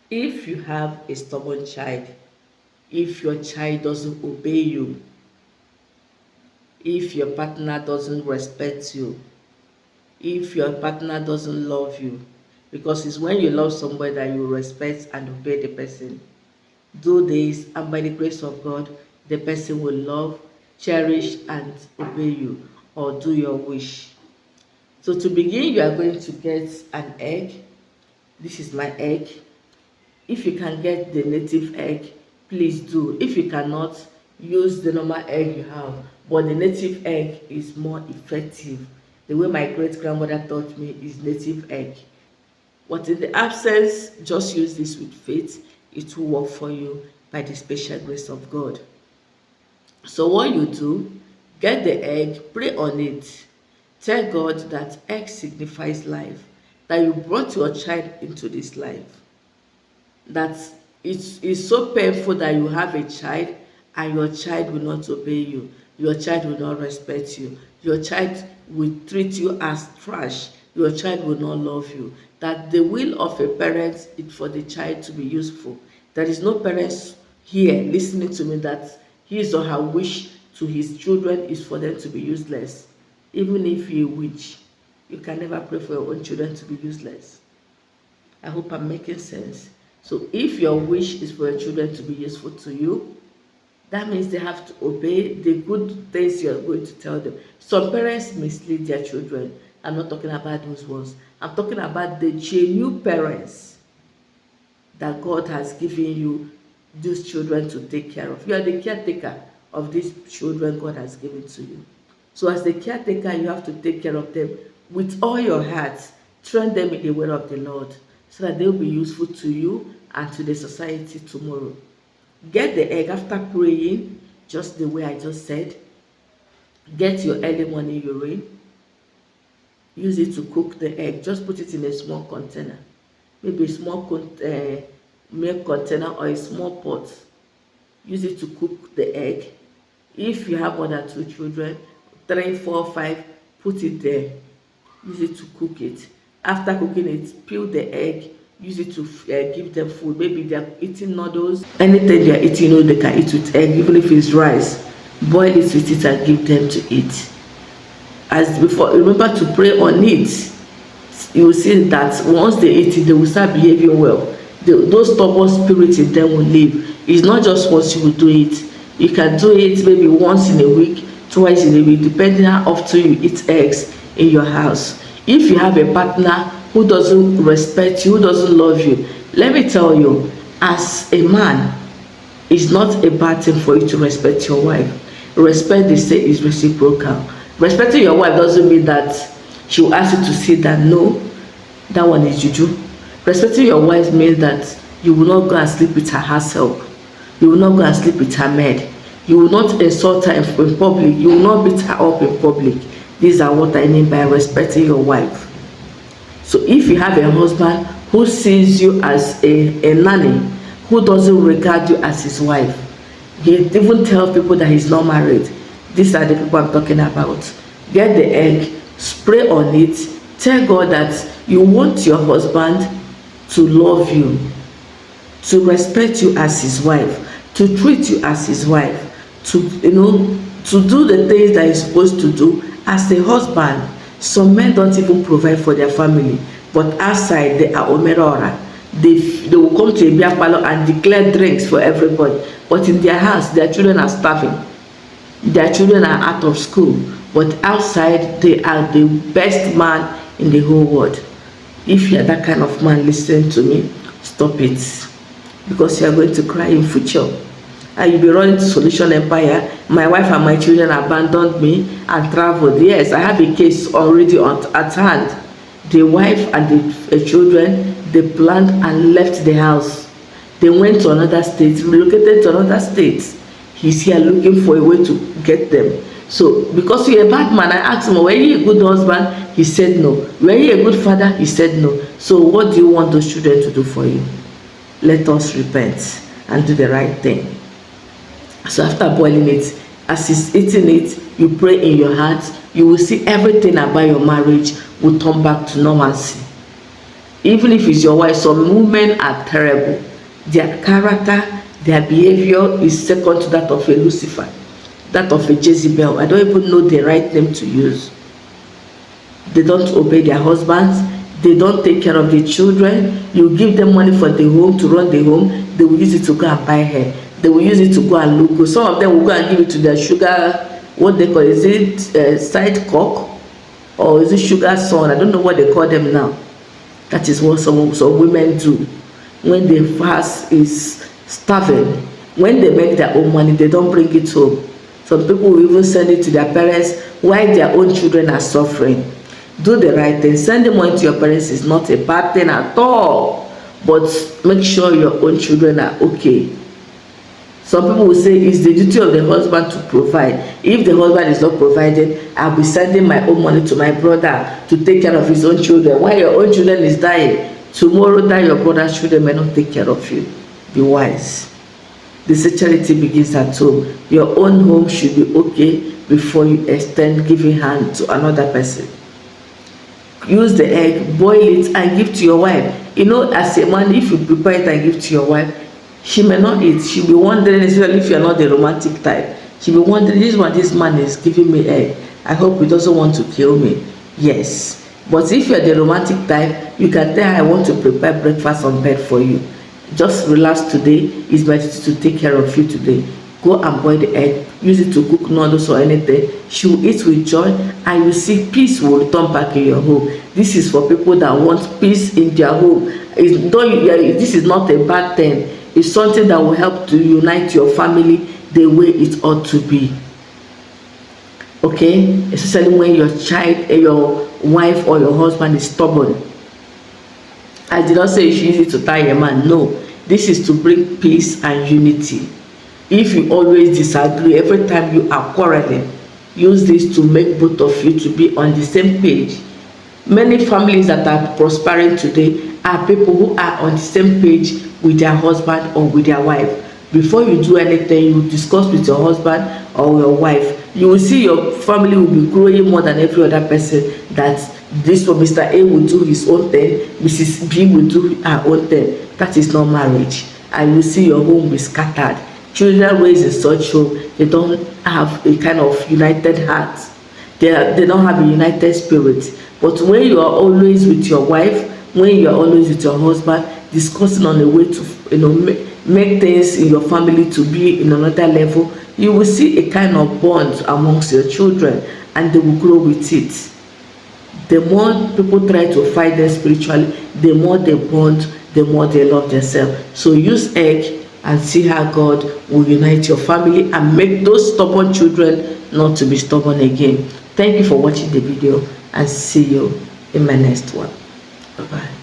If you have a stubborn child, if your child doesn't obey you, if your partner doesn't respect you, if your partner doesn't love you, because it's when you love somebody that you respect and obey the person. Do this, and by the grace of God, the person will love, cherish, and obey you or do your wish. So, to begin, you are going to get an egg. This is my egg. If you can get the native egg, please do. If you cannot, use the normal egg you have, but the native egg is more effective. The way my great grandmother taught me is native egg. But in the absence, just use this with faith. It will work for you by the special grace of God. So what you do, get the egg, pray on it. Tell God that egg signifies life, that you brought your child into this life, that it's so painful that you have a child and your child will not obey you, your child will not respect you, your child will treat you as trash, your child will not love you. That the will of a parent is for the child to be useful. There is no parents here listening to me that his or her wish to his children is for them to be useless. Even if you wish, you can never pray for your own children to be useless. I hope I'm making sense. So if your wish is for your children to be useful to you, that means they have to obey the good things you're going to tell them. Some parents mislead their children. I'm not talking about those ones. I'm talking about the genuine parents that God has given you these children to take care of. You are the caretaker of these children God has given to you. So as the caretaker, you have to take care of them with all your heart. Train them in the way of the Lord so that they will be useful to you and to the society tomorrow. Get the egg after praying, just the way I just said. Get your early morning urine. Use it to cook the egg. Just put it in a small container. Maybe a small milk container or a small pot. Use it to cook the egg. If you have more than 2 children, 3, 4, 5, put it there. Use it to cook it. After cooking it, peel the egg. Use it to give them food. Maybe they are eating noodles. Anything they are eating, they can eat with egg, even if it's rice. Boil it with it and give them to eat. As before, remember to pray on it. You will see that once they eat it, they will start behaving well. Those stubborn spirits in them will leave. It's not just once you will do it. You can do it maybe once in a week, twice in a week, depending on how often you eat eggs in your house. If you have a partner who doesn't respect you, who doesn't love you, let me tell you, as a man, it's not a bad thing for you to respect your wife. Respect, they say, is reciprocal. Respecting your wife doesn't mean that she will ask you to sit down. No, that one is juju. Respecting your wife means that you will not go and sleep with her herself. You will not go and sleep with her maid. You will not insult her in public. You will not beat her up in public. These are what I mean by respecting your wife. So if you have a husband who sees you as a nanny, who doesn't regard you as his wife, he even tells people that he's not married. These are the people I'm talking about. Get the egg, spray on it, tell God that you want your husband to love you, to respect you as his wife, to treat you as his wife, to to do the things that he's supposed to do as a husband. Some men don't even provide for their family, but outside they are omerora. They will come to a beer parlor and declare drinks for everybody, but in their house their children are starving, their children are out of school, but outside they are the best man in the whole world. If you are that kind of man, listen to me, stop it, because you are going to cry in future. And you'll be running to Solution Empire. My wife and my children abandoned me and traveled. Yes, I have a case already at hand. The wife and the children, they planned and left the house. They went to another state, relocated to another state. He's here looking for a way to get them. So because you're a bad man, I asked him, were you a good husband? He said no. Were you a good father? He said no. So what do you want those children to do for you? Let us repent and do the right thing. So after boiling it, as he's eating it, you pray in your heart, you will see everything about your marriage will turn back to normalcy. Even if it's your wife, some women are terrible. Their character, their behavior is second to that of a Lucifer, that of a Jezebel. I don't even know the right name to use. They don't obey their husbands. They don't take care of the children. You give them money for the home, to run the home, they will use it to go and buy hair. They will use it to go and look good. Some of them will go and give it to their sugar, what they call, is it side cock, or is it sugar son? I don't know what they call them now. That is what some women do. When the fast is starving, when they make their own money, they don't bring it home. Some people will even send it to their parents while their own children are suffering. Do the right thing. Sending money to your parents is not a bad thing at all, but make sure your own children are okay. Some people will say it's the duty of the husband to provide. If the husband is not providing, I'll be sending my own money to my brother to take care of his own children. While your own children is dying, tomorrow that your brother's children may not take care of you. Be wise. The charity begins at home. Your own home should be okay before you extend giving hand to another person. Use the egg, boil it and give to your wife. You know, as a man, if you prepare it and give to your wife, she may not eat. She'll be wondering, especially if you're not the romantic type, she'll be wondering, this man is giving me egg. I hope he doesn't want to kill me. Yes. But if you're the romantic type, you can tell her, I want to prepare breakfast on bed for you. Just relax today. It's my duty to take care of you today. Go and boil the egg. Use it to cook noodles or anything. She will eat with joy, and you see peace will return back in your home. This is for people that want peace in their home. This is not a bad thing. It's something that will help to unite your family the way it ought to be. Okay? Especially when your child, your wife or your husband is stubborn. I did not say you should use it to tie a man. No. This is to bring peace and unity. If you always disagree, every time you are quarreling, use this to make both of you to be on the same page. Many families that are prospering today are people who are on the same page with their husband or with their wife. Before you do anything, you discuss with your husband or your wife. You will see your family will be growing more than every other person. That this one, Mr. A will do his own thing, Mrs. B will do her own thing. That is not marriage. And you see your home be scattered. Children raised in such home, they don't have a kind of united heart. They don't have a united spirit. But when you are always with your wife, when you are always with your husband, discussing on a way to make things in your family to be in another level, you will see a kind of bond amongst your children, and they will grow with it. The more people try to fight them spiritually, the more they bond, the more they love themselves. So use egg and see how God will unite your family and make those stubborn children not to be stubborn again. Thank you for watching the video, and see you in my next one. Bye-bye.